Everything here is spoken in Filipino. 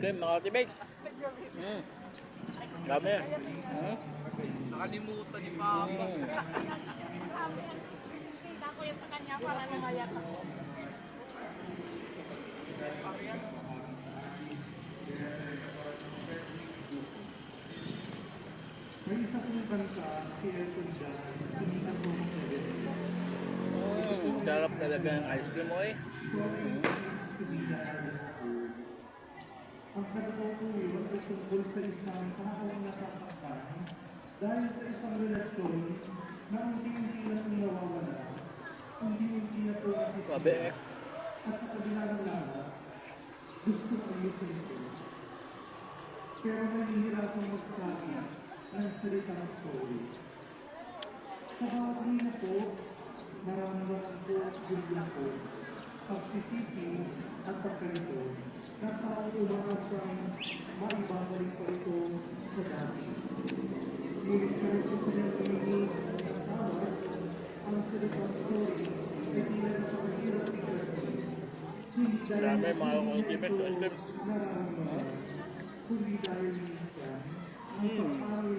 cream, mga Tibex. Dami. Nakalimutan ni Papa. Kita ko yung sa kanya para nangayak ako. May isa pong kanta, si Elton John, sumikat po ng Sarap talaga ng ice cream mo eh. Ang kanta po yun ay tungkol sa isang kahawang nasasaktan dahil sa isang relasyon na unti-unti na pong nawawala, unti-unti na po Sabi eh. at sa kabila ng lahat, gusto ko ayusin ito. Pero mahihirapang magsabi ng salitang sorry. Sa bawat hina po, nararamdaman ko yung po, pagsisisi at pagkalito na parang umaasang maibabalik pa ito sa dati. Ngunit kahit sa kanyang pinigil ng tawad, ang salitang sorry ay tila napakahirap i-gawin. Hindi dahil Dami mga Tibex ice cream. nararamdaman, kundi dahil minsan ang pag-aral